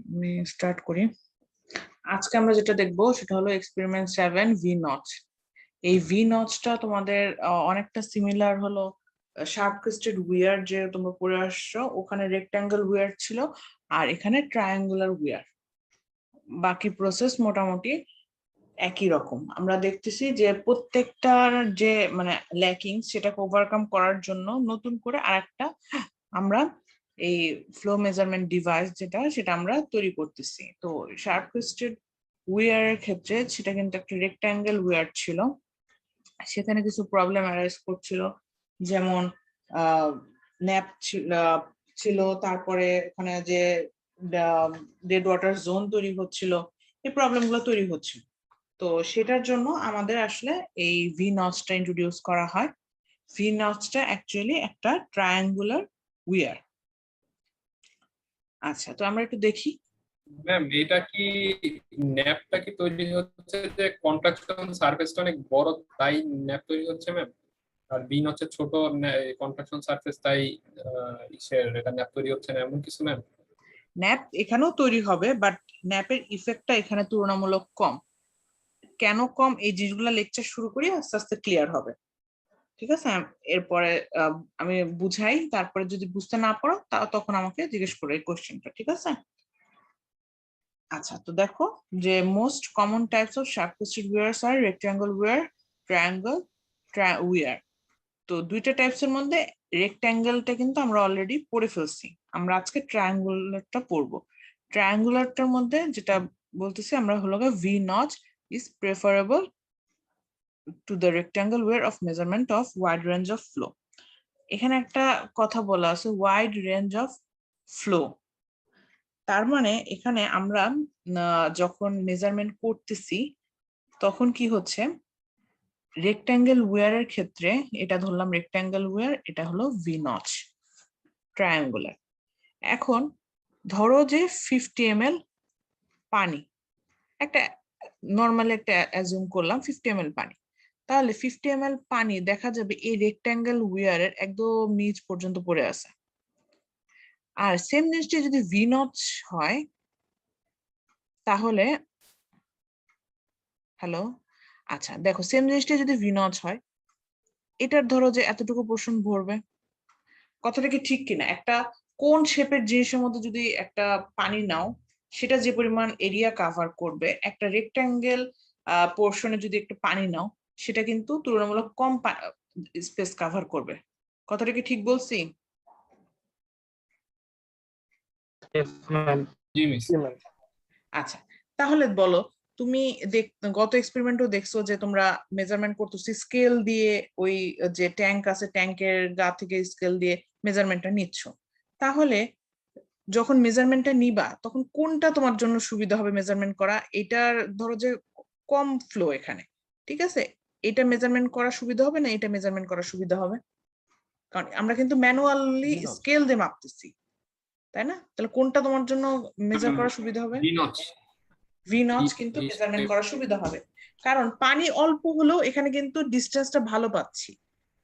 আমি স্টার্ট করি। আজকে আমরা যেটা দেখবো সেটা হলো এক্সপেরিমেন্ট 7 ভি নচ। এই ভি নচটা তোমাদের অনেকটা সিমিলার হলো শার্প ক্রেস্টেড উইয়ার যে তোমরা পড়ে আসছো, ওখানে রেক্ট্যাঙ্গেল উইয়ার ছিল আর এখানে ট্রায়াঙ্গুলার উইয়ার। বাকি প্রসেস মোটামুটি একই রকম। আমরা দেখতেছি যে প্রত্যেকটার যে মানে ল্যাকিং সেটাকে ওভারকাম করার জন্য নতুন করে আরেকটা আমরা এই ফ্লো মেজারমেন্ট ডিভাইস সেটা আমরা তৈরি করতেছি। তো শার্প ক্রেস্টেড উইয়ার এর ক্ষেত্রে সেটা কিন্তু একটা রেক্ট্যাঙ্গেল উইয়ার ছিল, সেখানে কিছু প্রবলেম অ্যারাইজ করছিল, যেমন ন্যাপ ছিল, তারপরে ওখানে যে ডেড ওয়াটার জোন তৈরি হচ্ছিল, এই প্রবলেম গুলো তৈরি হচ্ছিল। তো সেটার জন্য আমাদের আসলে এই ভি নচটা ইন্ট্রোডিউস করা হয়। ভি নচটা অ্যাকচুয়ালি একটা ট্রায়াঙ্গুলার উইয়ার। আচ্ছা, তো আমরা একটু দেখি। ম্যাম এটা কি ন্যাপটা কি তৈরি হচ্ছে যে কন্ট্রাকশন সারফেসটা অনেক বড় তাই ন্যাপ তৈরি হচ্ছে ম্যাম, আর বিন হচ্ছে ছোট কন্ট্রাকশন সারফেস তাই এটা ন্যাপ তৈরি হচ্ছে না এমন কিছু ম্যাম? ন্যাপ এখানেও তৈরি হবে, বাট ন্যাপের ইফেক্টটা এখানে তুলনামূলক কম। কেন কম এই জিনিসগুলো লেকচার শুরু করি, আস্তে আস্তে ক্লিয়ার হবে। ঠিক আছে, এরপরে আমি বুঝাই, তারপরে যদি বুঝতে না পারো তখন আমাকে জিজ্ঞেস করো এই কোশ্চেনটা। ঠিক আছে, আচ্ছা তো দেখো যে most common types of sharp crested weirs আর রেক্ট্যাঙ্গল উইয়ার, ট্রায়াঙ্গল উইয়ার। তো দুইটা টাইপস এর মধ্যে রেক্ট্যাঙ্গেলটা কিন্তু আমরা অলরেডি পড়ে ফেলছি, আমরা আজকে ট্রায়াঙ্গুলারটা পড়বো। ট্রায়াঙ্গুলারটার মধ্যে যেটা বলতেছি আমরা হলো V notch is preferable to the rectangle wear of measurement of wide range of flow। এখানে একটা কথা বলা আছে, ওয়াইড রেঞ্জ অফ ফ্লো। তার মানে এখানে আমরা যখন মেজারমেন্ট করতেছি তখন কি হচ্ছে, রেক্ট্যাঙ্গেল ওয়্যারের ক্ষেত্রে এটা ধরলাম রেক্ট্যাঙ্গেল ওয়্যার, এটা হলো ভি নচ। ট্রায়াঙ্গুলার, এখন ধরো যে 50 ml পানি, একটা নর্মাল একটা অ্যাজিউম করলাম 50 ml পানি, তাহলে 50 ml পানি দেখা যাবে এই রেক্ট্যাঙ্গেল উইয়ারের একদম নিচ পর্যন্ত পড়ে আছে। আর সেম জিনিসটা যদি ভি নচ হয় তাহলে, হ্যালো, আচ্ছা দেখো সেম জিনিসটা যদি ভি নচ হয়, এটার ধরো যে এতটুকু পোর্শন ভরবে। কথাটা কি ঠিক কিনা? একটা কোন শেপের জিনিসের মধ্যে যদি একটা পানি নাও, সেটা যে পরিমাণ এরিয়া কাভার করবে, একটা রেক্ট্যাঙ্গেল পোর্শনে যদি একটা পানি নাও, সেটা কিন্তু তুলনামূলক কম স্পেস কাভার করবে। কথাটা কি ঠিক বলছি? জি মিস। আচ্ছা, তাহলে বলো, তুমি গত এক্সপেরিমেন্টও দেখছো যে তোমরা মেজারমেন্ট করতেছি স্কেল দিয়ে, ওই যে ট্যাঙ্ক আছে ট্যাঙ্কের গা থেকে স্কেল দিয়ে মেজারমেন্টটা নিচ্ছ। তাহলে যখন মেজারমেন্টটা নিবা তখন কোনটা তোমার জন্য সুবিধা হবে মেজারমেন্ট করা? এটার ধরো যে কম ফ্লো এখানে, ঠিক আছে, এটা মেজারমেন্ট করা সুবিধা হবে না এটা মেজারমেন্ট করা সুবিধা হবে? কারণ আমরা কিন্তু ম্যানুয়ালি স্কেল দিয়ে মাপতেছি, তাই না? তাহলে কোনটা তোমার জন্য মেজার করা সুবিধা হবে? V notch. ভি নচ কিন্তু মেজারমেন্ট করা সুবিধা হবে, কারণ পানি অল্প হলেও এখানে কিন্তু ডিসটেন্সটা ভালো পাচ্ছি,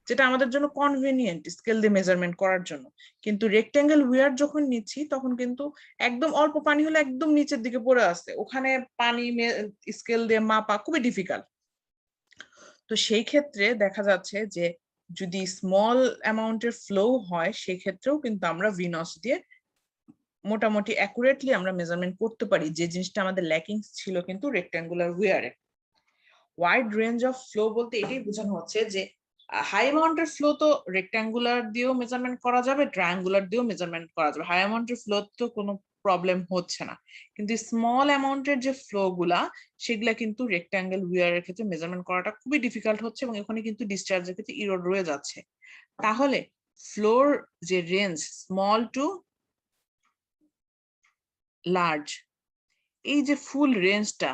যেটা আমাদের জন্য কনভেনিয়েন্ট স্কেল দিয়ে মেজারমেন্ট করার জন্য। কিন্তু রেক্ট্যাঙ্গেল উইয়ার যখন নিচ্ছি তখন কিন্তু একদম অল্প পানি হলে একদম নিচের দিকে পড়ে আসছে, ওখানে পানি স্কেল দিয়ে মাপা খুবই ডিফিকাল্ট। তো সেই ক্ষেত্রে দেখা যাচ্ছে যে যদি স্মল অ্যামাউন্টের ফ্লো হয় সেই ক্ষেত্রেও কিন্তু আমরা ভিনস দিয়ে মোটামুটি অ্যাকুরেটলি আমরা মেজারমেন্ট করতে পারি, যে জিনিসটা আমাদের ল্যাকিং ছিল কিন্তু রেক্ট্যাঙ্গুলার উইয়ারে। ওয়াইড রেঞ্জ অফ ফ্লো বলতে এটাই বোঝানো হচ্ছে যে হাই অ্যামাউন্টের ফ্লো তো রেক্ট্যাঙ্গুলার দিয়েও মেজারমেন্ট করা যাবে, ট্রায়াঙ্গুলার দিয়েও মেজারমেন্ট করা যাবে, হাই অ্যামাউন্টের ফ্লো তো কোনো প্রবলেম হচ্ছে না। কিন্তু স্মল অ্যামাউন্টের যে ফ্লো গুলা সেগুলা কিন্তু রেক্ট্যাঙ্গেল উইয়ারের ক্ষেত্রে মেজারমেন্ট করাটা খুবই ডিফিকাল্ট হচ্ছে, এবং এখানে কিন্তু ডিসচার্জের ক্ষেত্রে ইরোড রয়ে যাচ্ছে। তাহলে ফ্লোর যে রেঞ্জ স্মল টু লার্জ, এই যে ফুল রেঞ্জটা,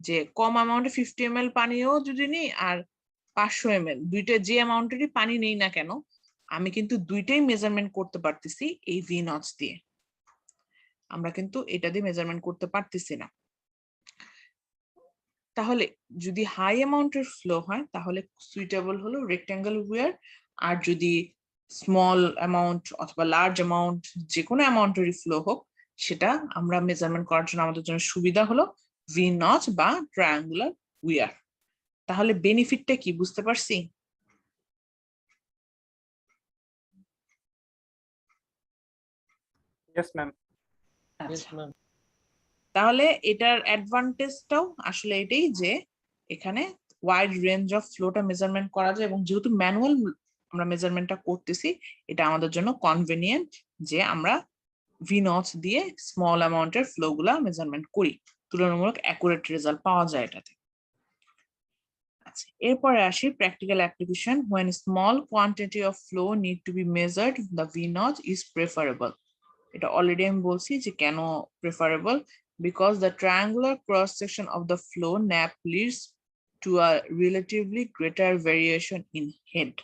যে কম অ্যামাউন্টে 50 ml পানিও যদি নিই আর 500 ml, দুইটা যে অ্যামাউন্টেরই পানি নেই না কেন, আমি কিন্তু দুইটাই মেজারমেন্ট করতে পারতেছি এই ভি নচ দিয়ে। আমরা কিন্তু এটা দিয়ে মেজারমেন্ট করতে পারতেছি না। তাহলে যদি হাই অ্যামাউন্টের ফ্লো হয় তাহলে সুইটেবল হলো রেক্ট্যাঙ্গেল উইয়ার, আর যদি স্মল অ্যামাউন্ট অথবা লার্জ অ্যামাউন্ট যে কোনো অ্যামাউন্টেরই ফ্লো হোক সেটা আমরা মেজারমেন্ট করার জন্য আমাদের জন্য সুবিধা হলো ভি নচ বা ট্রায়াঙ্গুলার উইয়ার। তাহলে বেনিফিটটা কি বুঝতে পারছি? Yes, ma'am. আচ্ছা, তাহলে এটার অ্যাডভান্টেজটাও আসলে এটাই যে এখানে ওয়াইড রেঞ্জ অফ ফ্লোটা মেজারমেন্ট করা যায়, এবং যেহেতু ম্যানুয়াল আমরা মেজারমেন্টটা করতেছি, এটা আমাদের জন্য কনভেনিয়েন্ট যে আমরা ভি নচ দিয়ে স্মল অ্যামাউন্টের ফ্লো গুলা মেজারমেন্ট করি, তুলনামূলক অ্যাকুরেট রেজাল্ট পাওয়া যায় এটাতে। আচ্ছা, এরপরে আসি practical application. when small quantity of flow need to be measured, the V notch is preferable. এটা অলরেডি আমি বলছি যে কেন preferable, because the triangular cross section of the flow nap leads to a relatively greater variation in head.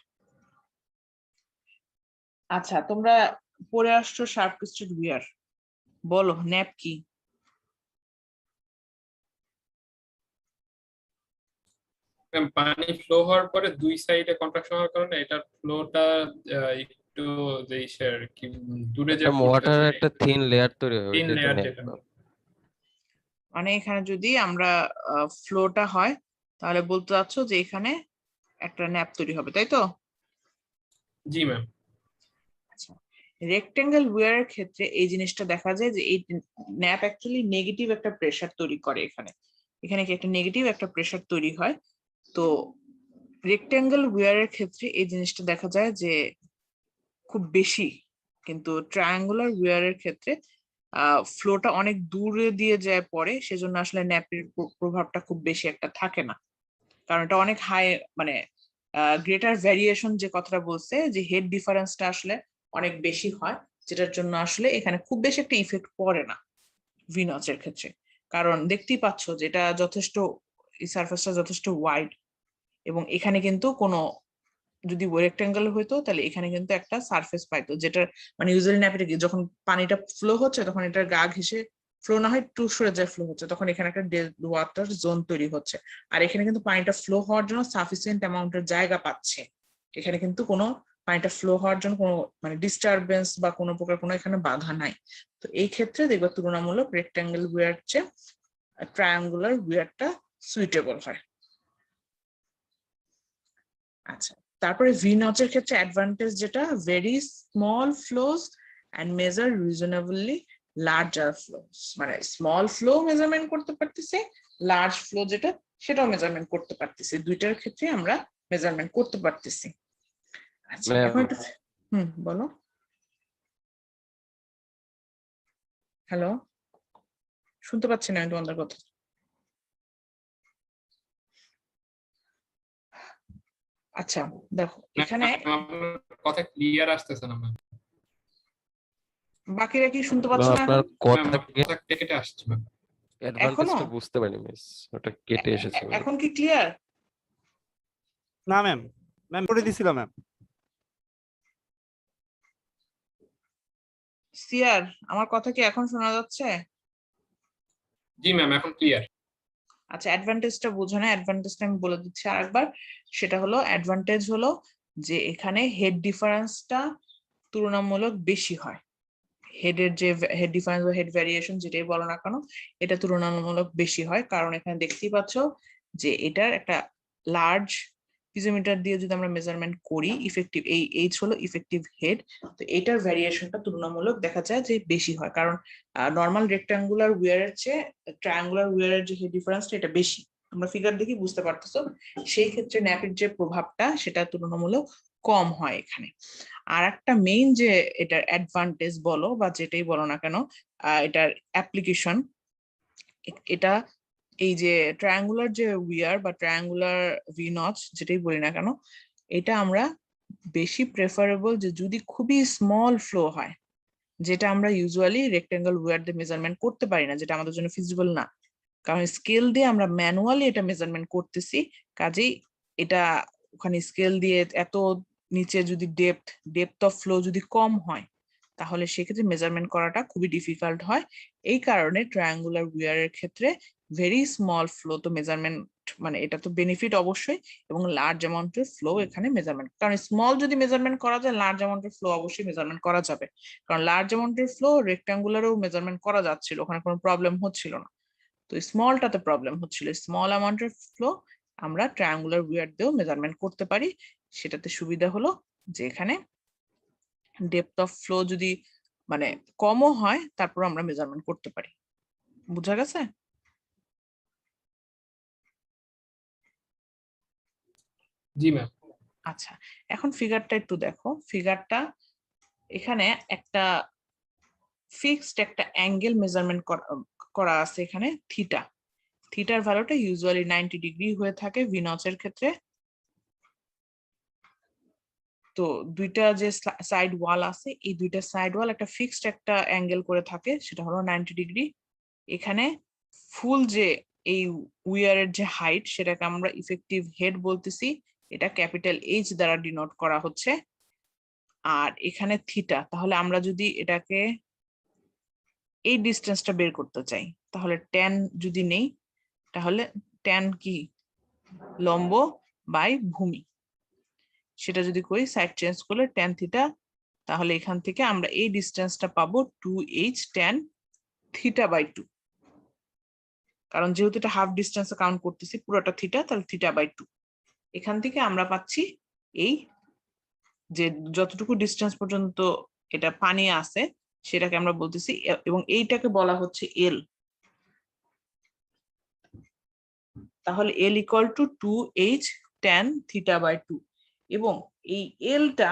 আচ্ছা, তোমরা পড়ে আসছো sharp crested wear, বলো ন্যাপ কি? পানি ফ্লো হওয়ার পরে দুই সাইডে কন্ট্রাকশন হওয়ার কারণে এটার ফ্লোটা একটু যে কি দূরে যে ওয়াটার একটা থিন লেয়ার তৈরি হয়, তিন ওইটাই তো লেয়ার nap। যেটা মানে এখানে যদি আমরা ফ্লোটা হয় তাহলে বলতে চাচ্ছ যে এখানে একটা ন্যাপ তৈরি হবে, তাই তো? জি ম্যাম। আচ্ছা, রেক্টেঙ্গেল উইয়ারের ক্ষেত্রে এই জিনিসটা দেখা যায় যে এই ন্যাপ অ্যাকচুয়ালি নেগেটিভ একটা প্রেসার তৈরি করে। এখানে এখানে কি একটা নেগেটিভ একটা প্রেসার তৈরি হয়। তো রেক্টেঙ্গেল উইয়ারের ক্ষেত্রে এই জিনিসটা দেখা যায় যে খুব বেশি, কিন্তু ট্রায়াঙ্গুলার উইয়ারের ক্ষেত্রে ফ্লোটা অনেক দূরে দিয়ে যায় পড়ে, সেজন্য আসলে ন্যাপের প্রভাবটা খুব বেশি একটা থাকে না, কারণ এটা অনেক হাই, মানে গ্রেটার ভ্যারিয়েশন যে কথাটা বলছে যে হেড ডিফারেন্সটা আসলে অনেক বেশি হয়, যেটার জন্য আসলে এখানে খুব বেশি একটা ইফেক্ট পড়ে না ভি নচের ক্ষেত্রে। কারণ দেখতেই পাচ্ছ যে এটা যথেষ্ট, এই সারফেসটা যথেষ্ট ওয়াইড, এবং এখানে কিন্তু কোনো, যদি রেক্টেঙ্গেল হইতো তাহলে এখানে কিন্তু একটা সারফেস পাইতো, যেটা মানে ইউজুয়ালি ন্যাপেটে যখন পানিটা ফ্লো হচ্ছে তখন এটার গা ঘেঁষে ফ্লো না হয় টু সরে যায় ফ্লো হচ্ছে, তখন এখানে একটা ডেড ওয়াটার জোন তৈরি হচ্ছে। আর এখানে কিন্তু পানিটা ফ্লো হওয়ার জন্য সাফিসিয়েন্ট অ্যামাউন্টের জায়গা পাচ্ছে, এখানে কিন্তু কোনো পানিটা ফ্লো হওয়ার জন্য কোনো মানে ডিস্টারবেন্স বা কোনো প্রকার কোনো এখানে বাধা নাই। তো এই ক্ষেত্রে দেখবে তুলনামূলক রেক্টেঙ্গেল উইয়ার চেয়ে ট্রায়াঙ্গুলার উইয়ারটা সুইটেবল হয়। আচ্ছা, তারপরে ভি নচের ক্ষেত্রে অ্যাডভান্টেজ যেটা, very small flows and measure reasonably larger flows, মানে স্মল ফ্লো মেজারমেন্ট করতে পারতেছে, লার্জ ফ্লো যেটা সেটাও মেজারমেন্ট করতে পারতেছি, দুইটার ক্ষেত্রে আমরা মেজারমেন্ট করতে পারতেছি। আচ্ছা, এখন একটু বলো। হ্যালো, শুনতে পাচ্ছি না আমি তোমাদের কথা। আচ্ছা দেখো, এখানে কথা ক্লিয়ার আসতেছে না ম্যাম। বাকিরা কি শুনতে পাচ্ছ না? আপনার কথা কেটে আসছে ম্যাম। অ্যাডভান্টেজটা বুঝতে পারিনি মিস, ওটা কেটে এসেছে। এখন কি ক্লিয়ার? না ম্যাম, ম্যাম করে দিছিল ম্যাম। সিয়ার, আমার কথা কি এখন শোনা যাচ্ছে? জি ম্যাম, এখন ক্লিয়ার। আচ্ছা, অ্যাডভান্টেজটা বোঝো না, অ্যাডভান্টেজটা আমি বলে দিচ্ছি আরেকবার। সেটা হলো, অ্যাডভান্টেজ হলো যে এখানে হেড ডিফারেন্সটা তুলনামূলক বেশি হয়, হেডের যে হেড ডিফারেন্স বা হেড ভ্যারিয়েশন যেটাই বলো না কেন, এটা তুলনামূলক বেশি হয়, কারণ এখানে দেখতেই পাচ্ছ যে এটার একটা লার্জ পিজোমিটার দিয়ে যদি আমরা মেজারমেন্ট করি, ইফেক্টিভ এই এইচ হলো ইফেক্টিভ হেড, তো এটার ভ্যারিয়েশনটা তুলনামূলক দেখা যায় যে বেশি হয়, কারণ নর্মাল রেক্টাঙ্গুলার উইয়ারের চেয়ে ট্রায়াঙ্গুলার উইয়ারের যে হেড ডিফারেন্সটা এটা বেশি, আমরা ফিগার দেখি বুঝতে পারতেছো। সেই ক্ষেত্রে ন্যাপের যে প্রভাবটা সেটা তুলনামূলক কম হয় এখানে। আর একটা মেইন যে এটার অ্যাডভান্টেজ বলো বা যেটাই বলো না কেন, এটার অ্যাপ্লিকেশন, এটা এই যে ট্রায়াঙ্গুলার যে উইয়ার বা ট্রায়াঙ্গুলার ভি নচ যেটাই বলি না কেন, এটা আমরা বেশি প্রেফারেবল যে যদি খুবই স্মল ফ্লো হয়, যেটা আমরা ইউজুয়ালি রেক্টেঙ্গেল উইয়ার দিয়ে মেজারমেন্ট করতে পারি না, যেটা আমাদের জন্য ফিজিবল না, কারণ স্কেল দিয়ে আমরা ম্যানুয়ালি এটা মেজারমেন্ট করতেছি, কাজেই এটা ওখানে স্কেল দিয়ে এত নিচে যদি ডেপথ অফ ফ্লো যদি কম হয়, তাহলে সেক্ষেত্রে মেজারমেন্ট করাটা খুবই ডিফিকাল্ট হয়। এই কারণে ট্রায়াঙ্গুলার উইয়ারের ক্ষেত্রে ভেরি স্মল ফ্লো তো মেজারমেন্ট মানে এটা তো বেনিফিট অবশ্যই, এবং লার্জ অ্যামাউন্টের ফ্লো এখানে মেজারমেন্ট, কারণ স্মল যদি মেজারমেন্ট করা যায় লার্জ অ্যামাউন্টের ফ্লো অবশ্যই মেজারমেন্ট করা যাবে, কারণ লার্জ অ্যামাউন্টের ফ্লো রেক্টাঙ্গুলারও মেজারমেন্ট করা যাচ্ছিল, ওখানে কোনো প্রবলেম হচ্ছিল না। তো স্মলটাতে প্রবলেম হচ্ছিল, স্মল অ্যামাউন্টের ফ্লো আমরা ট্রায়াঙ্গুলার উইয়ার দিয়েও মেজারমেন্ট করতে পারি। সেটাতে সুবিধা হলো যে এখানে ডেপথ অফ ফ্লো যদি মানে কমও হয় তারপর আমরা মেজারমেন্ট করতে পারি। বুঝা গেছে? জি ম্যাম। আচ্ছা, এখন ফিগারটা একটু দেখো। ফিগারটা এখানে একটা ফিক্সড একটা অ্যাঙ্গেল মেজারমেন্ট করা আছে এখানে, থিটা। থিটার ভ্যালুটা ইউজুয়ালি 90 ডিগ্রি হয়ে থাকে ভি নচের ক্ষেত্রে। তো দুইটা যে সাইড ওয়াল আছে, এই দুইটা সাইড ওয়াল একটা ফিক্সড একটা অ্যাঙ্গেল করে থাকে, সেটা হলো 90 ডিগ্রি। এখানে ফুল যে এই উইয়ারের যে হাইট, সেটাকে আমরা ইফেক্টিভ হেড বলতেছি, এটা ক্যাপিটাল এইচ দ্বারা ডিনোট করা হচ্ছে। আর এখানে থিটা, তাহলে আমরা যদি এটাকে এই ডিস্টেন্সটা বের করতে চাই, তাহলে ট্যান যদি নেই, তাহলে ট্যান কি লম্ব বাই ভূমি, সেটা যদি করি সাইড চেঞ্জ করলে ট্যান থিটা, তাহলে এখান থেকে আমরা এই ডিস্টেন্সটা পাবো 2h ট্যান থিটা বাই 2, কারণ যেহেতু এটা হাফ ডিস্টেন্স কাউন্ট করতেছি পুরোটা থিটা, তাহলে থিটা বাই 2। এখান থেকে আমরা পাচ্ছি এই যে যতটুকু ডিস্টেন্স পর্যন্ত এটা পানি আছে সেটাকে আমরা বলতেছি, এবং এইটাকে বলা হচ্ছে এল। তাহলে L equal to 2h tan theta by 2, এবং এই এলটা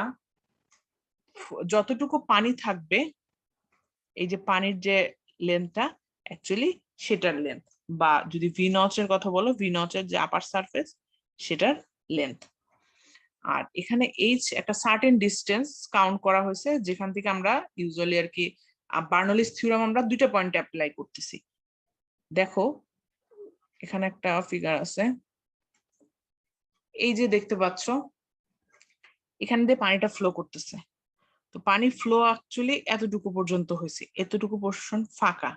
যতটুকু পানি থাকবে, এই যে পানির যে লেন্থটা অ্যাকচুয়ালি সেটার লেন্থ, বা যদি ভি নচের কথা বলো, ভি নচের যে আপার সারফেস সেটার লেন্থ। আর এখানে এইচ একটা সার্টেন ডিস্টেন্স কাউন্ট করা হয়েছে, যেখান থেকে আমরা ইউজুয়ালি আর কি বার্নলিস থিওরাম আমরা দুইটা পয়েন্টে অ্যাপ্লাই করতেছি। দেখো এখানে একটা ফিগার আছে, এই যে দেখতে পাচ্ছ এখান দিয়ে পানিটা ফ্লো করতেছে। তো পানি ফ্লো অ্যাকচুয়ালি এতটুকু পর্যন্ত হয়েছে, এতটুকু পোরশন ফাঁকা।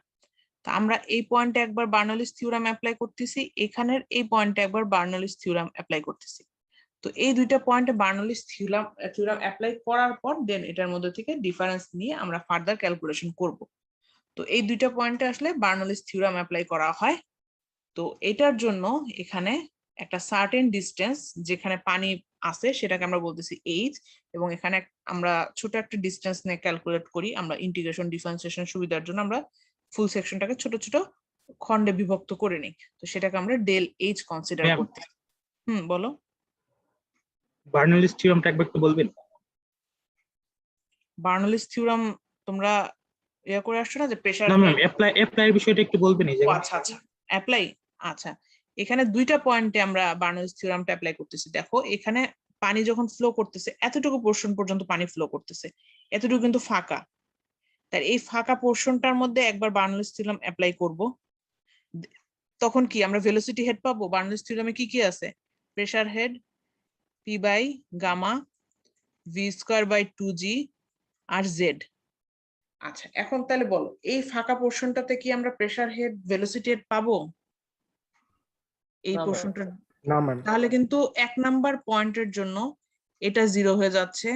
তো আমরা এই পয়েন্টে একবার বার্নলিস থিওরাম অ্যাপ্লাই করতেছি, এখানের এই পয়েন্টে একবার বার্নলিস থিওরাম অ্যাপ্লাই করতেছি। তো এই দুইটা পয়েন্টে বার্নলিস থিওরাম অ্যাপ্লাই করার পর দেন এটার মধ্যে থেকে ডিফারেন্স নিয়ে আমরা ফার্দার ক্যালকুলেশন করব। তো এই দুইটা পয়েন্টে আসলে বার্নলিস থিওরাম অ্যাপ্লাই করা হয়। তো এটার জন্য এখানে একটা সার্টেন ডিস্টেন্স যেখানে পানি আছে সেটাকে আমরা বলতেছি এইচ, এবং এখানে আমরা ছোট একটা ডিস্টেন্স নিয়ে ক্যালকুলেট করি। আমরা ইন্টিগ্রেশন ডিফারেন্সিয়েশন সুবিধার জন্য আমরা ফুল সেকশনটাকে ছোট ছোট খণ্ডে বিভক্ত করে নিই, তো সেটাকে আমরা ডেল এইচ কনসিডার করতে। বলো বার্নলিস থিওরামটা একবার একটু বলবেন? বার্নলিস থিওরাম তোমরা ইয়া করে আসছো না, যে প্রেসার। না ম্যাম, অ্যাপ্লাই এর বিষয়টা একটু বলবেন এই জায়গায়? আচ্ছা আচ্ছা, অ্যাপ্লাই। আচ্ছা, এখানে দুইটা পয়েন্টে আমরা বার্নলিস থিওরামটা অ্যাপ্লাই করতেছি। দেখো এখানে পানি যখন ফ্লো করতেছে, এতটুকু পোরশন পর্যন্ত পানি ফ্লো করতেছে, এতটুকু কিন্তু ফাঁকা। তাই এই ফাঁকা পোরশনটার মধ্যে একবার বার্নলিস থিওরাম অ্যাপ্লাই করব, তখন কি আমরা ভেলোসিটি হেড পাবো। বার্নলিস থিওরামে কি কি আছে? Pressure head P by gamma, V square by 2g আর জেড। আচ্ছা, এখন তাহলে বলো এই ফাঁকা পোরশনটাতে কি আমরা প্রেসার হেড ভেলোসিটি হেড পাবো? এই পোরশনটা না ম্যাম। তাহলে কিন্তু 1 নাম্বার পয়েন্টের জন্য এটা 0 হয়ে যাচ্ছে,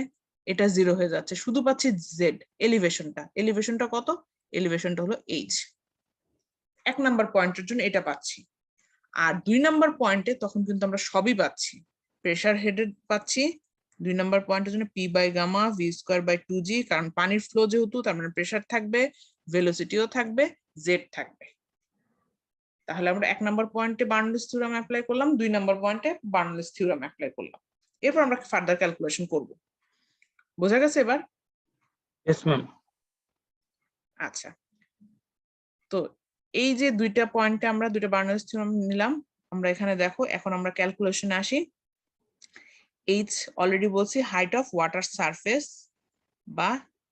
এটা 0 হয়ে যাচ্ছে, শুধু পাচ্ছি জেড এলিভেশনটা। এলিভেশনটা কত? এলিভেশনটা হলো এইচ। 1 নাম্বার পয়েন্টের জন্য এটা পাচ্ছি। আর 2 নাম্বার পয়েন্টে তখন কিন্তু আমরা সবই পাচ্ছি, প্রেসার হেডেড পাচ্ছি 2 নাম্বার পয়েন্টের জন্য P by gamma, V square by 2g, কারণ পানির ফ্লো যেহেতু তার মানে প্রেসার থাকবে, ভেলোসিটিও থাকবে, জেড থাকবে। তাহলে আমরা 1 নাম্বার পয়েন্টে বার্নলিস থিওরাম অ্যাপ্লাই করলাম, 2 নাম্বার পয়েন্টে বার্নলিস থিওরাম অ্যাপ্লাই করলাম। এরপর আমরা ফার্দার ক্যালকুলেশন করব। বোঝা গেছে এবার? Yes ma'am. আচ্ছা, তো এই যে দুইটা পয়েন্টে আমরা দুইটা বার্নলিস থিওরাম নিলাম, আমরা এখানে দেখো এখন আমরা ক্যালকুলেশনে আসি। এইচ অলরেডি বলছি হাইট অফ ওয়াটার সারফেস বা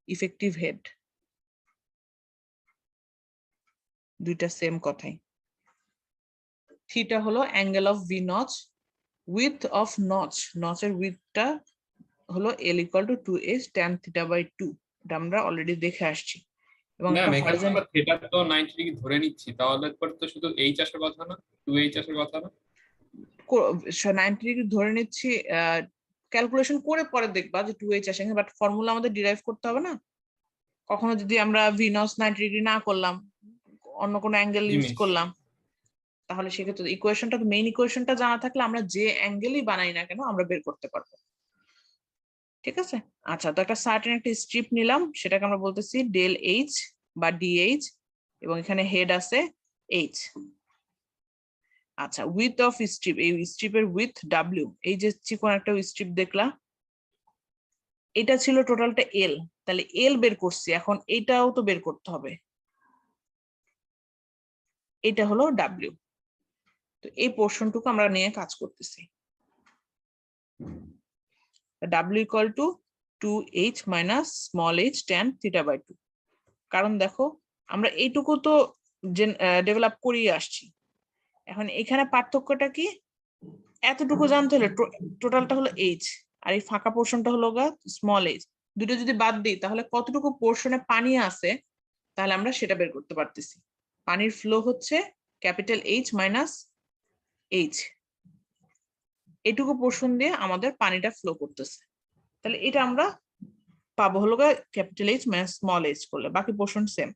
ইফেক্টিভ হেড, দুইটা সেম কথাই। থিটা হলো angle of V notch, width of notch, নচের উইথটা হলো L equal to 2h tan theta by 2, এটা আমরা অলরেডি দেখে আসছি। এবং ম্যাম একটা এখানে আমরা থিটা তো 90 ডিগ্রি ধরে নিচ্ছি, তাহলে পর তো শুধু এইচ আসার কথা না, 2h আসার কথা না? 90 ডিগ্রি ধরে নিচ্ছি, ক্যালকুলেশন করে পরে দেখবা যে 2h আসে, বাট ফর্মুলা আমাদের ডিরাইভ করতে হবে না। কখনো যদি আমরা ভিনস 90 ডিগ্রি না করলাম, অন্য কোনো অ্যাঙ্গেল জি ইউজ মিস। করলাম, তাহলে সেক্ষেত্রে ইকুয়েশনটা, মেইন ইকুয়েশনটা জানা থাকলে আমরা যে অ্যাঙ্গেলই বানাই না কেন আমরা বের করতে পারবো। ঠিক আছে, আচ্ছা, তো একটা সার্টেন একটা স্ট্রিপ নিলাম, সেটাকে আমরা বলতেছি ডেল এইচ বা ডিএইচ, এবং এখানে হেড আছে এইচ। আচ্ছা, উইথ অফ স্ট্রিপ, এই স্ট্রিপের উইথ ডাব্লিউ, এই যে চিকন একটা স্ট্রিপ দেখলা, এটা ছিল টোটালটা এল, তাহলে এল বের করছি, এখন এটাও তো বের করতে হবে, এটা হলো ডাব্লিউ। তো এই পোর্শনটুকু আমরা নিয়ে কাজ করতেছি। W equal to 2h minus small h tan theta by 2। কারণ দেখো আমরা এইটুকু তো ডেভেলপ করিয়ে আসছি, এখন এখানে পার্থক্যটা কি, এতটুকু জানতে হলে টোটালটা হলো h, আর এই ফাঁকা পোর্শনটা হলো স্মল h। দুটো যদি বাদ দিই তাহলে কতটুকু পোর্শনে পানি আছে, তাহলে আমরা সেটা বের করতে পারতেছি। পানির ফ্লো হচ্ছে ক্যাপিটাল H মাইনাস H, এটুকু পোর্শন দিয়ে আমাদের পানিটা ফ্লো করতেছে, তাহলে এটা আমরা পাবো হলো capital H minus small h করলে, বাকি পোর্শন সেম।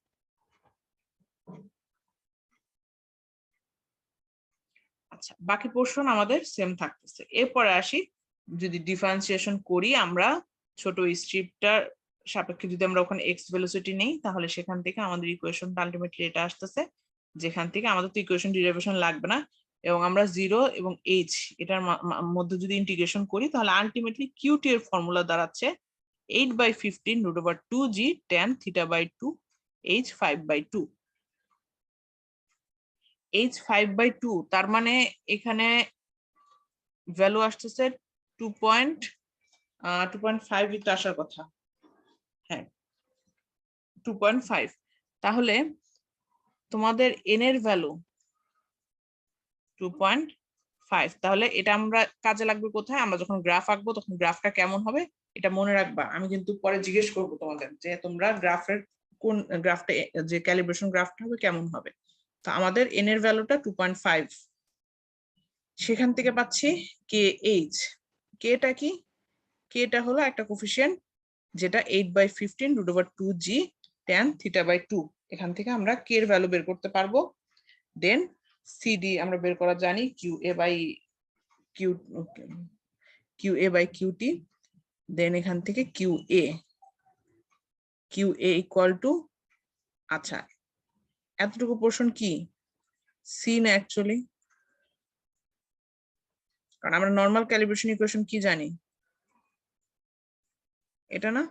আচ্ছা, বাকি পোর্শন আমাদের সেম থাকতেছে। এরপরে আসি, যদি ডিফারেন্সিয়েশন করি আমরা ছোট স্ট্রিপটার সাপেক্ষে, যদি আমরা ওখানে এক্স ভেলোসিটি নেই, তাহলে সেখান থেকে আমাদের ইকুয়েশনটা আলটিমেটলি এটা আসতেছে, যেখান থেকে আমাদের তো ইকুয়েশন ডিরাইভেশন লাগবে না, এবং আমরা 0 এবং h এটার মধ্যে যদি ইন্টিগ্রেশন করি, তাহলে আলটিমেটলি কিউটি এর ফর্মুলা দাঁড়াচ্ছে 8/15√2g tan theta by 2 h 5/2। h 5/2, তার মানে এখানে ভ্যালু আসতেছে 2.5 ই তো আসার কথা, হ্যাঁ 2.5। তাহলে তোমাদের n এর ভ্যালু 2.5, তাহলে এটা আমরা কাজে লাগবে কোথায়, আমরা যখন গ্রাফ আঁকবো তখন গ্রাফটা কেমন হবে এটা মনে রাখবা। আমি কিন্তু পরে জিজ্ঞেস করবো তোমাদের যে তোমরা গ্রাফের কোন গ্রাফটা, যে ক্যালিব্রেশন গ্রাফটা হবে কেমন হবে। তো আমাদের n এর ভ্যালুটা 2.5, সেখান থেকে পাচ্ছি কে এইচ। কেটা কি, কেটা হলো একটা কোফিশিয়েন্ট যেটা 8/15√2g tan থিটা বাই 2, এখান থেকে আমরা কে এর ভ্যালু বের করতে পারবো। দেন সিডি আমরা বের করা জানি কিউ এ বাই কিউটি, দেন এখান থেকে কিউ এ ইকুয়াল টু, আচ্ছা এতটুকু পোর্শন কি সি না অ্যাকচুয়ালি, কারণ আমরা নর্মাল ক্যালিব্রেশন ইকুয়েশন কি জানি, এটা না,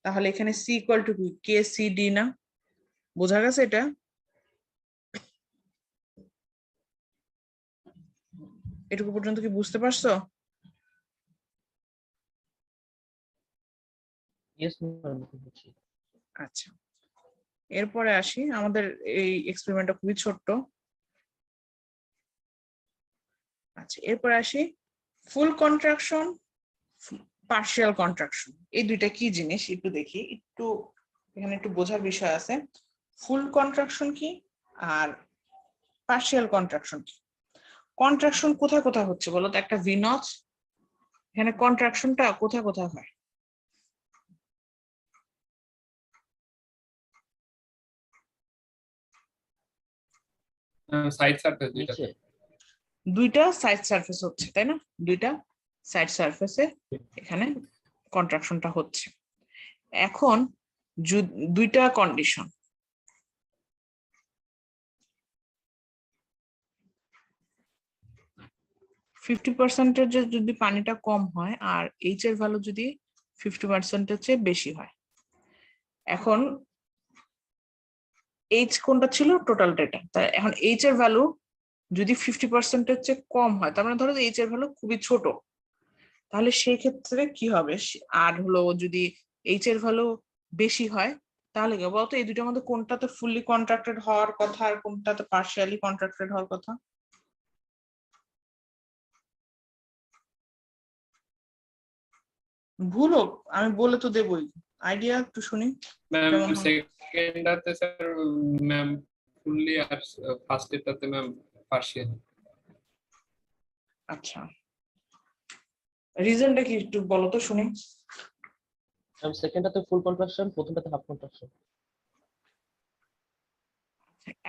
তাহলে এখানে সি ইকুয়াল টু কি, কে সি ডি না, বোঝা গেছে এটা। এটুকু পর্যন্ত কি বুঝতে পারছো? আচ্ছা, এরপরে আসি, আমাদের এই এক্সপেরিমেন্টটা খুবই ছোট্ট। আচ্ছা, এরপরে আসি ফুল কন্ট্রাকশন, পার্শিয়াল কন্ট্রাকশন, এই দুইটা কি জিনিস একটু দেখি, একটু এখানে একটু বোঝার বিষয় আছে। ফুল কন্ট্রাকশন কি আর পার্শিয়াল কন্ট্রাকশন কি? কন্ট্রাকশন কোথায় কোথায় হচ্ছে বলো তো, একটা ভিনস, এখানে কন্ট্রাকশনটা কোথায় কোথায় হয়? সাইড সারফেস দুইটাতে। দুইটা সাইড সারফেস হচ্ছে, তাই না? দুইটা সাইড সারফেসে এখানে কন্ট্রাকশনটা হচ্ছে। এখন দুইটা কন্ডিশন, %, যদি পানিটা কম হয় আর এইচ এর ভ্যালু যদি 50% চেয়ে বেশি হয়। এখন এইচ কোনটা ছিল, টোটাল ডেটা, তাই এখন এইচ এর ভ্যালু যদি 50% চেয়ে কম হয়, তার মানে ধরো এইচ এর ভ্যালু খুবই ছোট, তাহলে সেই ক্ষেত্রে কি হবে, আর হলো যদি এইচ এর ভ্যালু বেশি হয়, তাহলে কি বলতো এই দুটোর মধ্যে কোনটাতে ফুললি কন্ট্রাক্টেড হওয়ার কথা আর কোনটাতে পার্শিয়ালি কন্ট্রাক্টেড হওয়ার কথা? ভুল হোক আমি বলে তো দেবই, আইডিয়া একটু শুনি ম্যাম কেমন হয়। সেকেন্ডটাতে স্যার ম্যাম ফুললি, আর ফার্স্ট এটাতে ম্যাম পার্শিয়াল। আচ্ছা, রিজনটা কি একটু বলো তো শুনি। সেকেন্ডটাতে ফুল কন্ট্রাকশন, প্রথমটাতে হাফ কন্ট্রাকশন।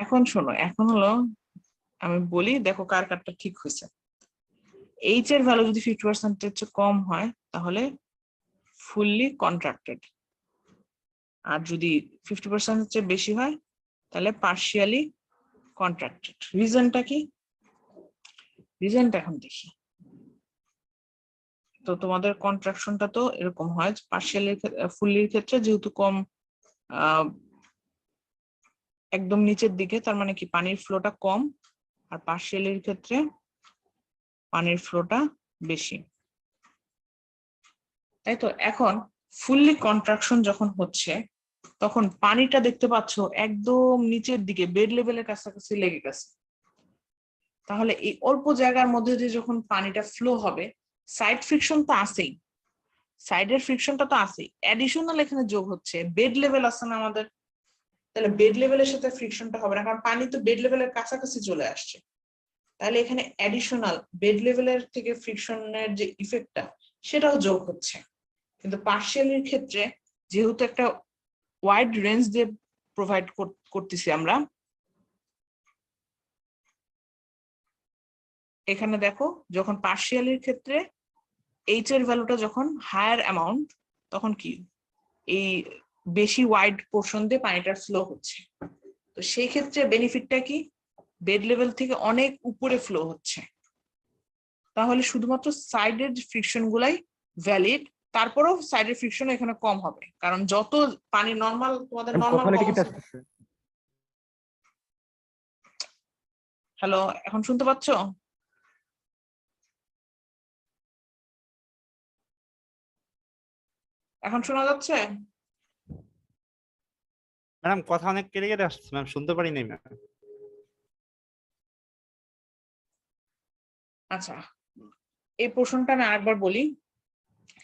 এখন শোনো, এখন হলো আমি বলি, দেখো কার কারটা ঠিক হয়েছে। এইচ এর ভ্যালু যদি 50% এর চেয়ে কম হয় তাহলে ফুললি কন্ট্রাক্টেড, আর যদি 50% এর চেয়ে বেশি হয় তাহলে পার্শিয়ালি কন্ট্রাক্টেড। রিজনটা কি? রিজনটা এখন দেখি। তো তোমাদের কন্ট্রাকশনটা তো এরকম হয়, পার্শিয়ালি ফুললির ক্ষেত্রে যেহেতু কম একদম নিচের দিকে, তার মানে কি পানির ফ্লোটা কম, আর পার্শিয়ালির ক্ষেত্রে পানির ফ্লোটা বেশি, তাই তো। এখন ফুললি কন্ট্রাকশন যখন হচ্ছে তখন পানিটা দেখতে পাচ্ছ একদম নিচের দিকে বেড লেভেলের কাছাকাছি লেগে গেছে। তাহলে এই অল্প জায়গার মধ্যে দিয়ে যখন পানিটা ফ্লো হবে, সাইড ফ্রিকশন তো আছেই, সাইডের ফ্রিকশনটা তো আছেই, অ্যাডিশনাল এখানে যোগ হচ্ছে বেড লেভেল আছে না আমাদের, তাহলে বেড লেভেলের সাথে ফ্রিকশনটা হবে না, কারণ পানি তো বেড লেভেলের কাছাকাছি চলে আসছে। তাহলে এখানে অ্যাডিশনাল বেড লেভেলের থেকে ফ্রিকশনের যে ইফেক্টটা সেটাও যোগ হচ্ছে। কিন্তু পার্শিয়ালির ক্ষেত্রে যেহেতু একটা ওয়াইড রেঞ্জ দিয়ে প্রোভাইড করতেছি আমরা, এখানে দেখো যখন পার্শিয়ালির ক্ষেত্রে এইচ এর ভ্যালুটা যখন হায়ার অ্যামাউন্ট, তখন কি এই বেশি ওয়াইড পোর্শন দিয়ে পানিটা ফ্লো হচ্ছে। তো সেই ক্ষেত্রে বেনিফিটটা কি? বেড লেভেল থেকে অনেক উপরে ফ্লো হচ্ছে। তাহলে শুধুমাত্র সাইডের ফ্রিকশন গুলাই ভ্যালিড, তারপরেও সাইডের ফ্রিকশন এখানে কম হবে, কারণ যত পানি নর্মাল, তোমাদের নর্মাল। হ্যালো, এখন শুনতে পাচ্ছ? এখন শোনা যাচ্ছে? ম্যাডাম কথা অনেক কেটে কেটে আসছে ম্যাম, শুনতে পারি নাই ম্যাম। আচ্ছা, এই প্রশ্নটা আমি আরেকবার বলি,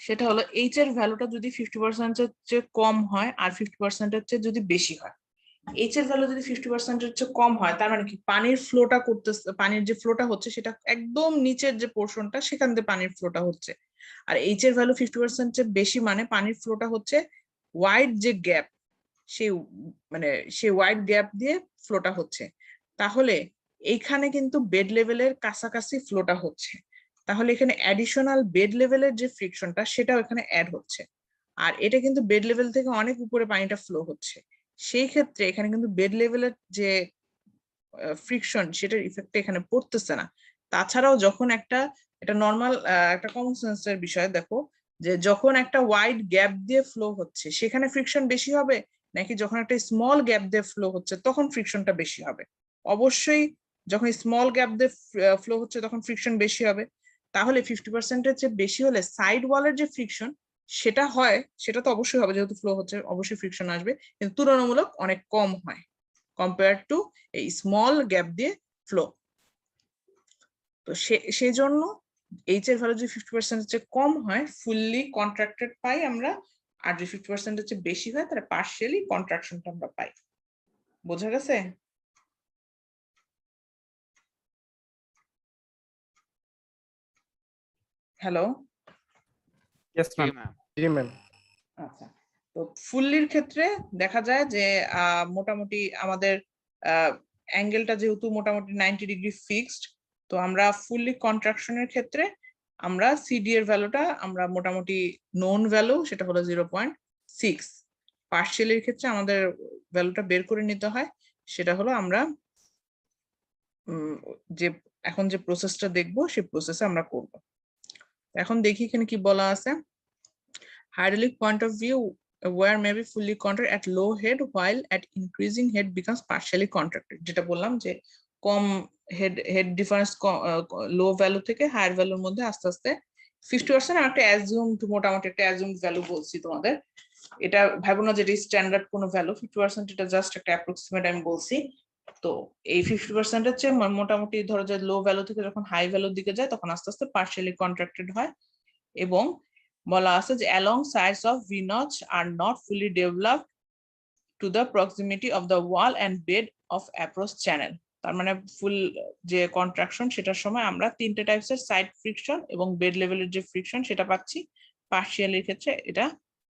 সেটা হলো এইচ এর ভ্যালুটা যদি 50% এর চেয়ে কম হয় আর 50% এর চেয়ে যদি বেশি হয়। এইচ এর ভ্যালু যদি 50% এর চেয়ে কম হয় তার মানে কি পানির ফ্লোটা করতেছে, পানির যে ফ্লোটা হচ্ছে সেটা একদম নিচের যে পোর্শনটা সেখান দিয়ে পানির ফ্লোটা হচ্ছে। আর এইচ এর ভ্যালু 50% চেয়ে বেশি মানে পানির ফ্লোটা হচ্ছে ওয়াইড যে গ্যাপ, সেই মানে সেই ওয়াইড গ্যাপ দিয়ে ফ্লোটা হচ্ছে। তাহলে এইখানে কিন্তু বেড লেভেলের কাছাকাছি ফ্লোটা হচ্ছে, তাহলে এখানে অ্যাডিশনাল বেড লেভেলের যে ফ্রিকশনটা সেটাও এখানে অ্যাড হচ্ছে। আর এটা কিন্তু বেড লেভেল থেকে অনেক উপরে পানিটা ফ্লো হচ্ছে, সেই ক্ষেত্রে এখানে কিন্তু বেড লেভেলের যে ফ্রিকশন সেটার ইফেক্ট এখানে পড়তেছে না। তাছাড়াও যখন এটা নর্মাল একটা কমন সেন্সের বিষয়, দেখো যে যখন একটা ওয়াইড গ্যাপ দিয়ে ফ্লো হচ্ছে সেখানে ফ্রিকশন বেশি হবে, নাকি যখন একটা স্মল গ্যাপ দিয়ে ফ্লো হচ্ছে তখন ফ্রিকশনটা বেশি হবে? অবশ্যই যখন স্মল গ্যাপ দিয়ে ফ্লো হচ্ছে তখন ফ্রিকশন বেশি হবে। তাহলে 50% এর চেয়ে বেশি হলে সাইড ওয়ালের যে ফ্রিকশন সেটা হয়, সেটা তো অবশ্যই হবে, যেহেতু ফ্লো হচ্ছে অবশ্যই ফ্রিকশন আসবে, কিন্তু তুলনামূলক অনেক কম হয় কম্পেয়ার টু এই স্মল গ্যাপ দিয়ে ফ্লো। তো সেই জন্য এইচ এর ভ্যালু যদি 50% এর চেয়ে কম হয় ফুললি কন্ট্রাক্টেড পাই আমরা, আর যদি 50% এর চেয়ে বেশি হয় তাহলে পার্শিয়ালি কন্ট্রাকশনটা আমরা পাই। বোঝা গেছে? Hello, yes ma'am. জি ম্যাম। আচ্ছা, তো ফুললির ক্ষেত্রে দেখা যায় যে মোটামুটি আমাদের অ্যাঙ্গেলটা যেহেতু মোটামুটি 90 ডিগ্রি ফিক্সড, তো আমরা ফুললি কন্ট্রাকশনের ক্ষেত্রে আমরা সিডি এর ভ্যালুটা আমরা মোটামুটি নোন ভ্যালু, সেটা হলো 0.6। পার্শিয়ালির ক্ষেত্রে আমাদের ভ্যালুটা বের করে নিতে হয়, সেটা হলো আমরা যে এখন যে প্রসেসটা দেখবো সেই প্রসেসে আমরা করব। এখন দেখি এখানে কি বলা আছে। Hydraulic point of view, wire may be fully contracted at low head while at increasing head becomes partially contracted. যেটা বললাম যে কম হেড ডিফারেন্স লো ভ্যালু থেকে হায়ার ভ্যালুর মধ্যে আস্তে আস্তে 50% একটা অ্যাজিউমড, মোটামুটি একটা অ্যাজিউমড ভ্যালু বলছি তোমাদের। এটা ভাবো না যে এটা স্ট্যান্ডার্ড কোনো ভ্যালু, 50% এটা জাস্ট একটা অ্যাপ্রক্সিমেট আমি বলছি। তো এই 50% এর চেয়ে মোটামুটি ধরো যে লো ভ্যালু থেকে যখন হাই ভ্যালুর দিকে যায় তখন আস্তে আস্তে পার্শিয়ালি কন্ট্রাক্টেড হয়। এবং বলা আছে যে along sides of V-notch are not fully developed to the proximity of the wall and bed of approach channel. তার মানে ফুল যে কন্ট্রাকশন সেটার সময় আমরা তিনটে টাইপসের সাইড ফ্রিকশন এবং বেড লেভেলের যে ফ্রিকশন সেটা পাচ্ছি। পার্শিয়ালের ক্ষেত্রে এটা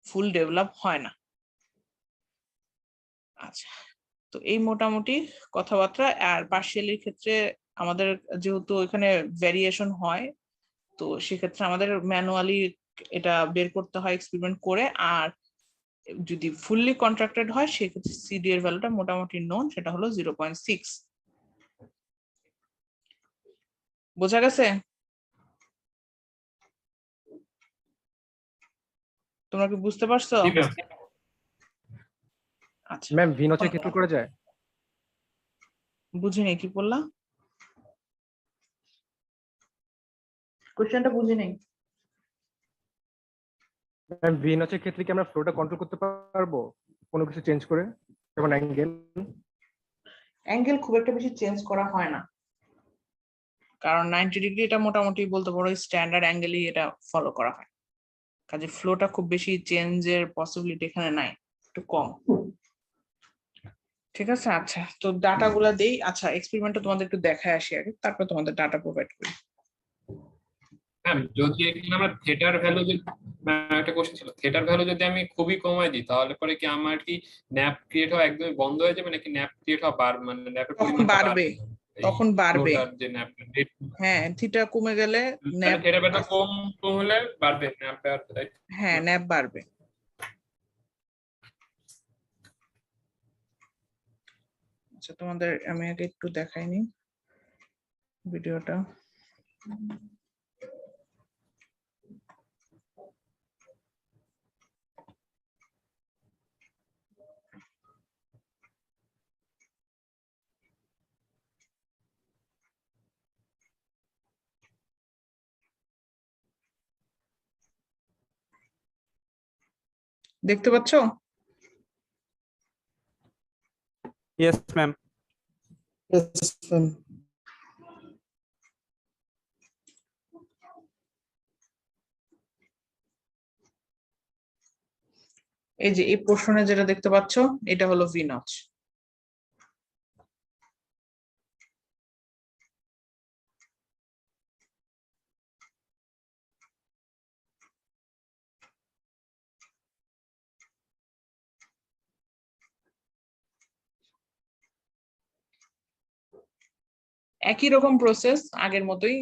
ফুল ডেভেলপ হয় না। আচ্ছা, তো এই মোটামুটি কথাবার্তা। আর পার্শিয়ালের ক্ষেত্রে আমাদের যেহেতু এখানে ভ্যারিয়েশন হয়, তো সেক্ষেত্রে আমাদের ম্যানুয়ালি এটা বের করতে হয় এক্সপেরিমেন্ট করে। আর যদি ফুললি কন্ট্রাক্টেড হয় সেক্ষেত্রে সিডি এর ভ্যালুটা মোটামুটি নোন, সেটা হলো 0.6। বোঝা গেছে? তোমরা কি বুঝতে পারছো? জি ম্যাম। আচ্ছা, ম্যাম ভি নচে কি করা যায়? বুঝিনি, কি বললা? কোশ্চেনটা বুঝিনি। ম্যাম ভি নচের ক্ষেত্রে কি আমরা ফ্লোটা কন্ট্রোল করতে পারবো কোনো কিছু চেঞ্জ করে, যেমন অ্যাঙ্গেল? অ্যাঙ্গেল খুব একটা বেশি চেঞ্জ করা হয় না, কারণ 90 ডিগ্রি এটা মোটামুটি বলতে পারো স্ট্যান্ডার্ড অ্যাঙ্গেলই এটা ফলো করা হয়। কাজে ফ্লোটা খুব বেশি চেঞ্জের পসিবিলিটি এখানে নাই, একটু কম। ঠিক আছে, আচ্ছা তো ডাটা গুলা দেই। আচ্ছা, এক্সপেরিমেন্টটা তোমাদের একটু দেখায় আসি আগে, তারপর তোমাদের ডাটা প্রোভাইড করি। ম্যাম যদি এখানে আমরা থিটার ভ্যালু যদি, একটা কোশ্চেন ছিল, থিটার ভ্যালু যদি আমি খুবই কমাই দিই তাহলে পরে কি আমার কি ন্যাপ ক্রিয়েট হওয়া একদমই বন্ধ হয়ে যাবে, নাকি ন্যাপ ক্রিয়েট হওয়া মানে ন্যাপের তখন পরিমাণটা বাড়বে, এই তখন বাড়বে। ফ্লোটার যে ন্যাপ, হ্যাঁ, থিটা কমে গেলে তাহলে ন্যাপ, থিটার ভ্যালু কম কম হলে বাড়বে ন্যাপ বাড়বে, তাই তো? হ্যাঁ ন্যাপ বাড়বে। আচ্ছা, তোমাদের আমি আগে একটু দেখাইনি ভিডিওটা। দেখতে পাচ্ছ? Yes ma'am. এই যে এই পোর্শনে যেটা দেখতে পাচ্ছ এটা হলো ভি নচ। একই রকম প্রসেস আগের মতোই,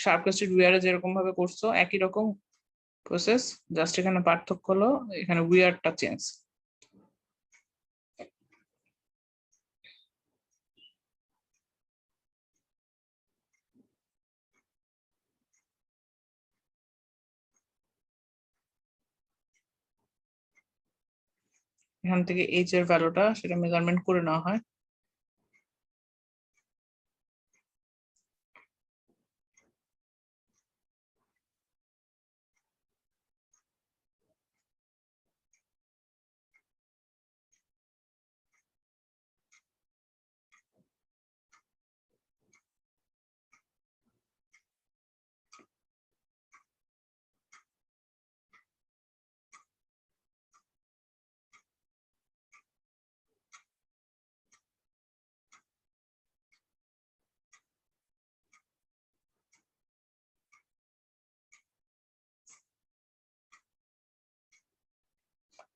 শার্প ক্রেস্টেড উইয়ারে যেরকম ভাবে করছো একই রকম প্রসেস, জাস্ট এখানে পার্থক্য হলো এখানে উইয়ারটা চেঞ্জ। এখান থেকে এইচ এর ভ্যালুটা সেটা মেজারমেন্ট করে নেওয়া হয়।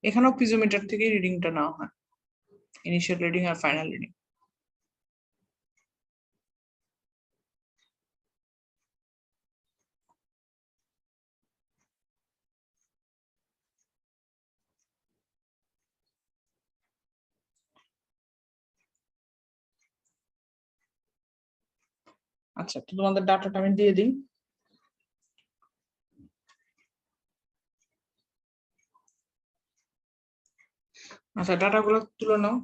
এখানেও পিজোমিটার থেকে রিডিংটা নেওয়া হয়, ইনিশিয়াল রিডিং আর ফাইনাল রিডিং। আচ্ছা, তো তোমাদের ডাটাটা আমি দিয়ে দিই। আচ্ছা, ডাটাগুলো তুলে নাও।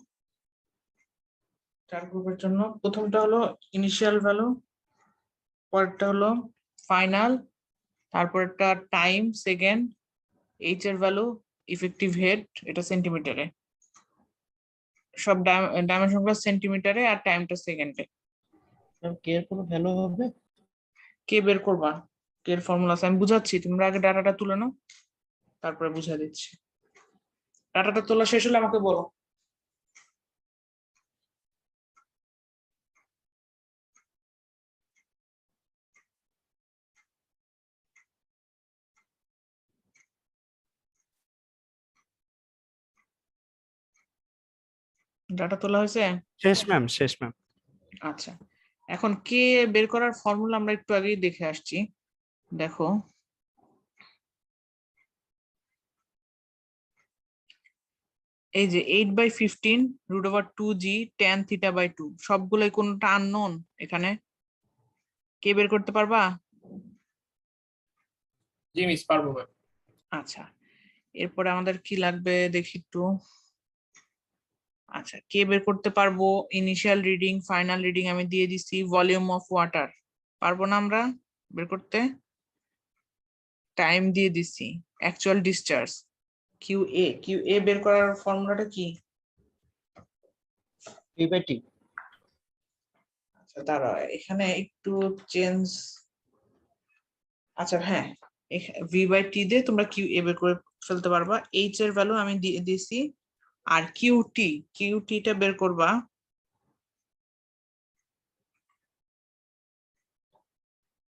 4 গ্রুপের জন্য প্রথমটা হলো ইনিশিয়াল ভ্যালু, পরেরটা হলো ফাইনাল, তারপরটা টাইম সেকেন্ড, এইচ এর ভ্যালু, ইফেক্টিভ হেড এটা সেন্টিমিটারে, সব ডাইমেনশনগুলো সেন্টিমিটারে আর টাইমটা সেকেন্ডে। ম্যাম কে এর কোনো ভ্যালু হবে? কে বের করবা? কে এর ফর্মুলা আমি বুঝাচ্ছি, তোমরা আগে ডাটাটা তুলে নাও, তারপরে বুঝা দিচ্ছি। ডাটাটা তোলা শেষ হলে আমাকে বলো। ডাটা তোলা হয়েছে? শেষ ম্যাম, শেষ ম্যাম। আচ্ছা, এখন কে বের করার ফর্মুলা আমরা একটু আগেই দেখে আসছি। দেখো, এই যে 8/15 √2g tan θ/2 সবগুলোই কোনটা আননোন, এখানে কে বের করতে পারবা? জি মিস, পারবো ম্যাম। আচ্ছা, এরপরে আমাদের কি লাগবে দেখি একটু। আচ্ছা, কে বের করতে পারবো? ইনিশিয়াল রিডিং, ফাইনাল রিডিং আমি দিয়ে দিছি। ভলিউম অফ ওয়াটার পারবো না আমরা বের করতে? টাইম দিয়ে দিছি। অ্যাকচুয়াল ডিসচার্জ কিউএ বের করার ফর্মুলাটা কি? P/T। আচ্ছা, তারা এখানে একটু চেঞ্জ। আচ্ছা হ্যাঁ, v/t দিয়ে তোমরা কিউএ বের করে ফেলতে পারবা। এইচ এর ভ্যালু আমি দিয়ে দিছি। আর কিউটিটা বের করবা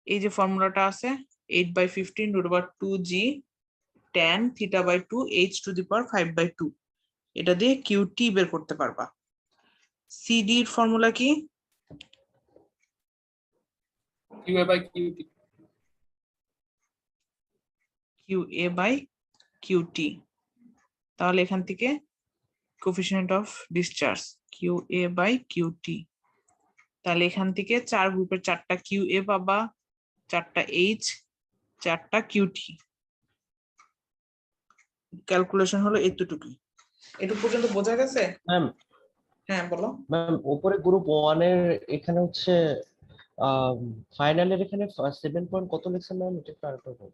এই যে ফর্মুলাটা আছে 8/15 √2g tan θ/2 h⁵ এটা দিয়ে কিউটি বের করতে পারবা। সিডি এর ফর্মুলা কি? QA/QT। QA/QT। তাহলে এখান থেকে কোএফিসিয়েন্ট অফ ডিসচার্জ QA/QT। তাহলে এখান থেকে 4 গ্রুপের 4টা QA পাবা, 4টা H, 4টা QT। ক্যালকুলেশন হলো এতটুকুই। এটুকু পর্যন্ত বোঝা গেছে? ম্যাম, হ্যাঁ বলো। ম্যাম উপরে গ্রুপ 1 এর এখানে হচ্ছে ফাইনালের এখানে 7 পয়েন্ট কত লিখছেন ম্যাম? এটা একটু আরেকটা বলুন।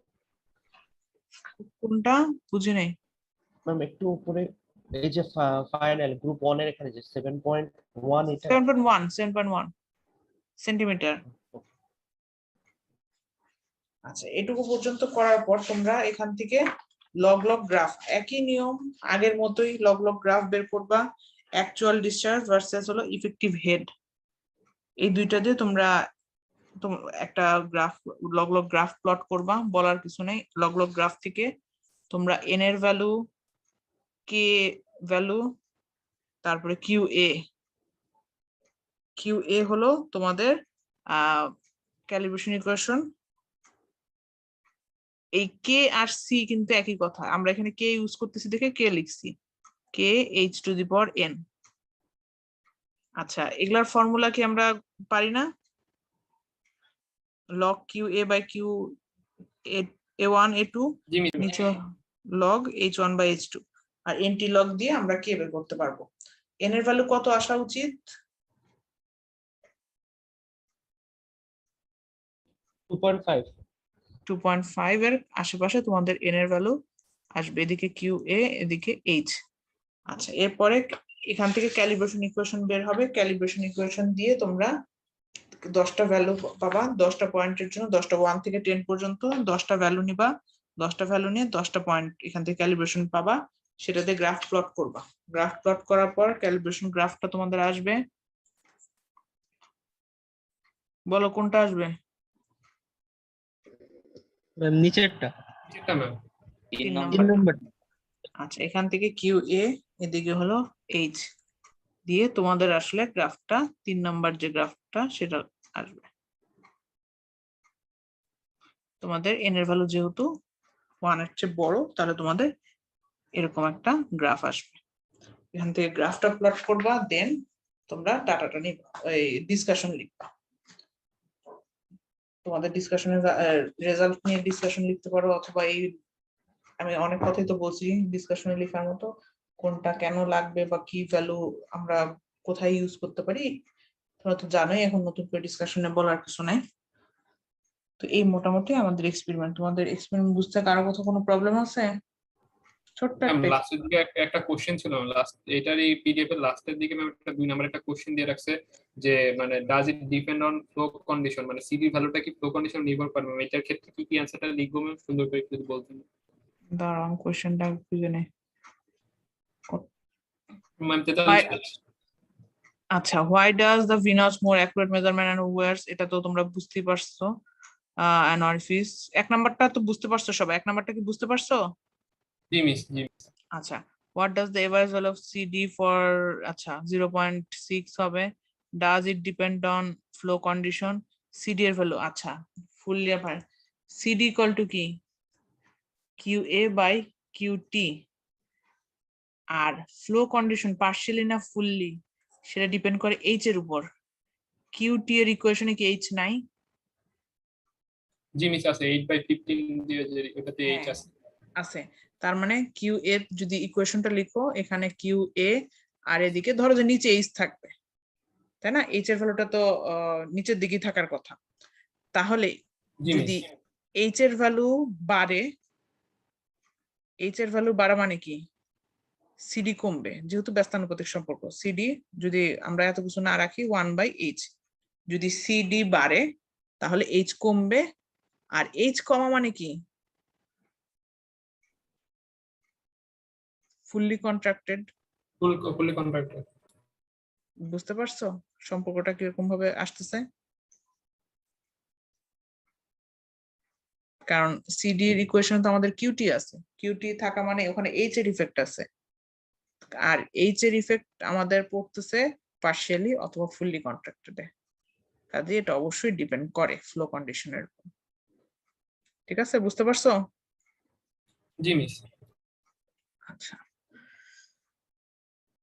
কোনটা বুঝি নাই? ম্যাম একটু উপরে এই যে ফাইনাল গ্রুপ 1 এর এখানে যে 7.1 এটা 7.1 সেন্টিমিটার। আচ্ছা, এটুকু পর্যন্ত করার পর তোমরা এখান থেকে লগ লগ গ্রাফ, একই নিয়ম আগের মতোই লগ লগ গ্রাফ বের করবা। অ্যাকচুয়াল ডিসচার্জ ভার্সেস হলো ইফেক্টিভ হেড, এই দুইটা দিয়ে তোমরা একটা graph log log graph plot করবা। বলার কিছু নেই, লগ লগ গ্রাফ থেকে তোমরা এন এর ভ্যালু, কে ভ্যালু, তারপরে কিউএ হলো তোমাদের ক্যালিব্রেশন ইকুয়েশন। এই কে আর সি কিন্তু একই কথা, আমরা এখানে কে ইউজ করতেছি দেখে কে লিখছি, k(h⁴n). আচ্ছা, এগুলার ফর্মুলা কি আমরা পারি না? log QA/Q A1 A2 জি মিস। নিচে log H1/H2 আর NT log দিয়ে আমরা কে বের করতে পারবো। n এর ভ্যালু কত আসা উচিত? 2.5। 2.5 এর আশেপাশে তোমাদের n এর ভ্যালু আসবে। এদিকে QA, এদিকে H। আচ্ছা, এরপরে এখান থেকে ক্যালিব্রেশন ইকুয়েশন বের হবে। ক্যালিব্রেশন ইকুয়েশন দিয়ে তোমরা 10টা ভ্যালু পাবা। 10টা পয়েন্টের জন্য 10টা 1 থেকে 10 পর্যন্ত 10টা ভ্যালু নিবা। 10টা ভ্যালু নিয়ে 10টা পয়েন্ট এখান থেকে ক্যালিব্রেশন পাবা, সেটাতে গ্রাফ প্লট করবা। গ্রাফ প্লট করার পর ক্যালিব্রেশন গ্রাফটা তোমাদের আসবে। বলো কোনটা আসবে? ম্যাম নিচেরটা। যেটা ম্যাম 3 তিন নাম্বার। নম্বর। আচ্ছা, এখান থেকে QA, এদিকে হলো H দিয়ে তোমাদের আসলে গ্রাফটা 3 নাম্বার যে গ্রাফটা সেটা আসবে। তোমাদের n এর ভ্যালু যেহেতু 1 এর চেয়ে বড়, তাহলে তোমাদের এরকম একটা গ্রাফ আসবে। এখান থেকে গ্রাফটা প্লট করবা, দেন তোমরা ডাটাটা নিবা, এই ডিসকাশন লিখবা। তোমাদের ডিসকাশনের রেজাল্ট নিয়ে ডিসকাশন লিখতে পারো, অথবা এই আমি অনেক কথাই তো বলছি ডিসকাশনে লেখার মতো, কোনটা কেন লাগবে বা কি ভ্যালু আমরা কোথায় ইউজ করতে পারি তোমরা তো জানোই। এখন নতুন করে ডিসকাশনে বলার কিছু নাই। তো এই মোটামুটি আমাদের এক্সপেরিমেন্ট। তোমাদের এক্সপেরিমেন্ট বুঝতে কারো কোথাও কোনো প্রবলেম আছে? ছোট্ট ম্যাম একটা। লাস্টের দিকে একটা কোশ্চেন ছিল লাস্ট, এটারই পিডিএফ এর লাস্টের দিকে ম্যাম একটা 2 নাম্বার একটা কোশ্চেন দিয়ে রাখছে যে মানে does it depend on flow condition, মানে সিডি ভ্যালুটা কি ফ্লো কন্ডিশন নির্ভর করে ম্যাম? এটার ক্ষেত্রে কি কি অ্যানসারটা লিখবো ম্যাম, সুন্দর করে একটু বলতেন। দাঁড়াও কোশ্চেনটা খুঁজে নেই। Ma'am 43 page. আচ্ছা, why does the Venus more accurate measurement and worse, এটা তো তোমরা বুঝতেই পারছো। অ্যান অরিফিস, 1 নাম্বারটা তো বুঝতে পারছো সবাই? 1 নাম্বারটা কি বুঝতে পারছো? জি মিস, জি। আচ্ছা, What does the average value of CD for আচ্ছা 0.6 হবে? Does it depend on flow condition? CD এর ভ্যালু আচ্ছা ফুললি আবার CD equal to কি QA by QT আর ফ্লো কন্ডিশন পার্শিয়ালি না ফুললি সেটা ডিপেন্ড করে এইচ এর উপর। QT এর ইকুয়েশনে কি এইচ নাই? জি মিস আছে 8/15 দিয়ে যে ওটাতে এইচ হ্যাঁ। আছে। আছে, তার মানে কিউ এ যদি ইকুয়েশনটা লিখো এখানে কিউ এ আর এদিকে ধরো যে নিচে এইচ থাকবে, তাই না? এইচ এর ভ্যালুটা তো নিচের দিকে থাকার কথা। তাহলে জি যদি মিস। এইচ এর ভ্যালু বাড়ে, এইচ এর ভ্যালু বাড়া মানে কি সিডি কমবে, যেহেতু ব্যস্তানুপাতিক সম্পর্ক। সিডি যদি আমরা এত কিছু না রাখি 1/h, যদি সিডি বাড়ে তাহলে এইচ কমবে, আর এইচ কমা মানে কি ফুললি কন্ট্রাক্টেড। ফুলি কন্ট্রাক্টেড। বুঝতে পারছো সম্পর্কটা কিরকম ভাবে আসতেছে? কারণ সিডি এর ইকুয়েশনে তো আমাদের কিউটি আছে, কিউটি থাকা মানে ওখানে এইচ এর ইফেক্ট আছে, আর এইচ এর ইফেক্ট আমাদের পড়তেছে পার্শিয়ালি অথবা ফুললি কন্ট্রাক্টেডে। কাজে এটা অবশ্যই ডিপেন্ড করে ফ্লো কন্ডিশনের উপর। ঠিক আছে, বুঝতে পারছো? জি মিস।